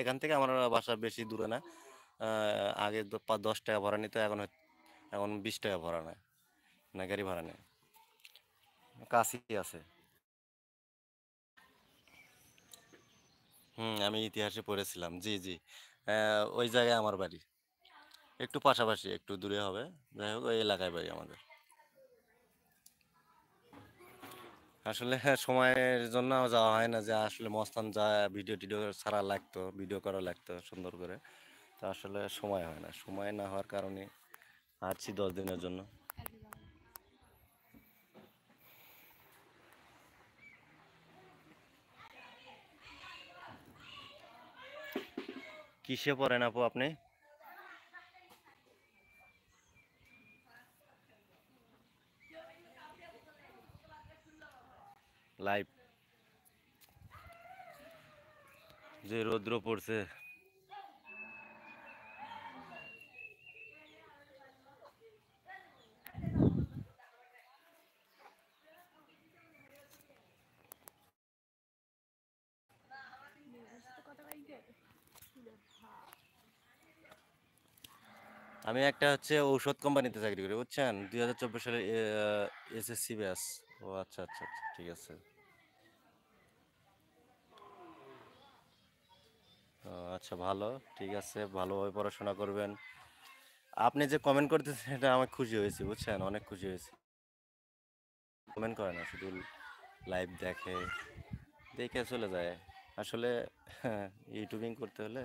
এখান থেকে আমার বাসা বেশি দূরে না। আগে 10 টাকা ভাড়া নিত, এখন 20 টাকা ভাড়া নেয়, না গাড়ি ভাড়া নেয়। কাছেই আছে। আমি ইতিহাসে পড়েছিলাম। জি, জি। ওই জায়গায় আমার বাড়ি। একটু পাশাপাশি, একটু দূরে হবে। যাই হোক, ওই এলাকায় বাড়ি আমাদের। আসলে সময়ের জন্য যাওয়া হয় না, যে আসলে মস্তান যা ভিডিও টিডিও ছাড়া লাগতো, ভিডিও করা লাগতো সুন্দর করে। তো আসলে সময় হয় না। সময় না হওয়ার কারণে আসছি 10 দিনের জন্য। কিসে পড়েন আপু আপনি? লাইভ? যে রৌদ্র পড়ছে। আমি একটা হচ্ছে ঔষধ কোম্পানিতে চাকরি করি, বুঝছেন? 2024 সালে এসএসসি ব্যাস। ও আচ্ছা, আচ্ছা, আচ্ছা, ঠিক আছে। ও আচ্ছা, ভালো। ঠিক আছে, ভালোভাবে পড়াশোনা করবেন। আপনি যে কমেন্ট করতেছেন, এটা আমার খুশি হয়েছে, বুঝছেন? অনেক খুশি হয়েছে। কমেন্ট করে না, শুধু লাইভ দেখে, দেখে চলে যায়। আসলে ইউটিউবিং করতে হলে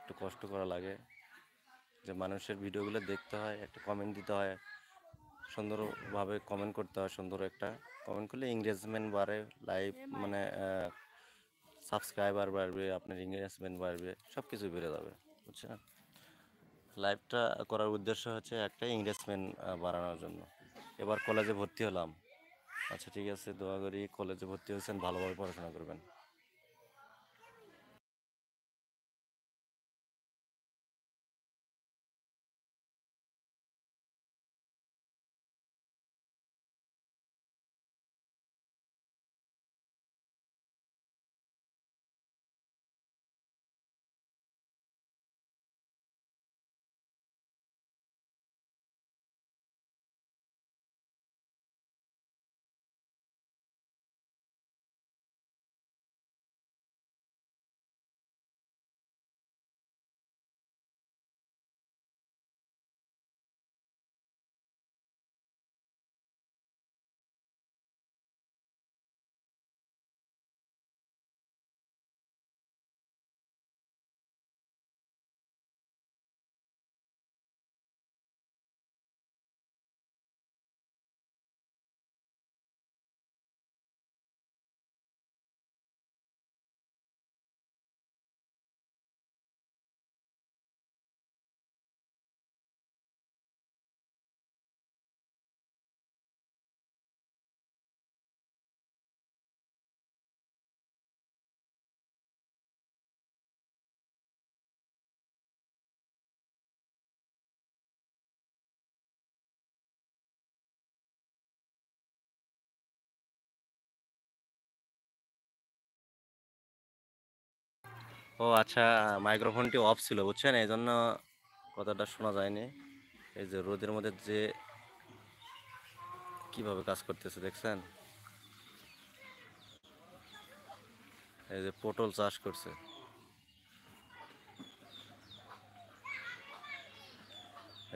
একটু কষ্ট করা লাগে, যে মানুষের ভিডিওগুলো দেখতে হয়, একটা কমেন্ট দিতে হয়, সুন্দরভাবে কমেন্ট করতে হয়। সুন্দর একটা কমেন্ট করলে এঙ্গেজমেন্ট বাড়ে, লাইভ মানে সাবস্ক্রাইবার বাড়বে, আপনার এঙ্গেজমেন্ট বাড়বে, সব কিছু বেড়ে যাবে, বুঝছেন? লাইভটা করার উদ্দেশ্য হচ্ছে একটা এঙ্গেজমেন্ট বাড়ানোর জন্য। এবার কলেজে ভর্তি হলাম। আচ্ছা, ঠিক আছে, দোয়া করি কলেজে ভর্তি হয়েছেন, ভালোভাবে পড়াশোনা করবেন। ও আচ্ছা, মাইক্রোফোনটি অফ ছিল, বুঝছেন? এই জন্য কথাটা শোনা যায়নি। এই যে রোদের মধ্যে যে কিভাবে কাজ করতেছে দেখছেন? এই যে পটল চাষ করছে,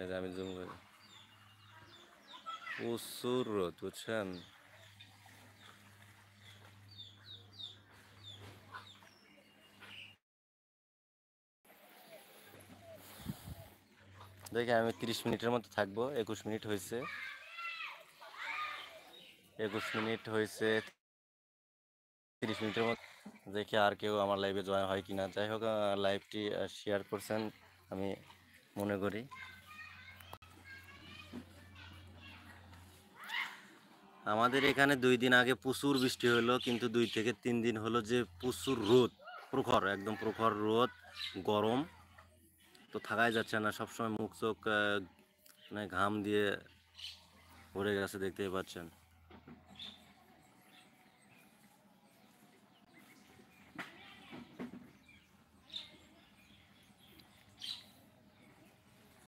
এই যে আমি জুম করি, প্রচুর রোদ, বুঝছেন? দেখে আমি 30 মিনিটের মতো থাকবো। 21 মিনিট হয়েছে। 21 মিনিট হয়েছে, 30 মিনিটের মতো। দেখে আর কেউ আমার লাইভে জয়েন হয় কিনা। যাই হোক, লাইভটি শেয়ার করছেন, আমি মনে করি। আমাদের এখানে 2 দিন আগে প্রচুর বৃষ্টি হলো, কিন্তু 2 থেকে 3 দিন হলো যে প্রচুর রোদ, প্রখর, একদম প্রখর রোদ, গরম। তো থাকাই যাচ্ছে না, সবসময় মুখ চোখ মানে ঘাম দিয়ে ভরে গেছে, দেখতেই পাচ্ছেন।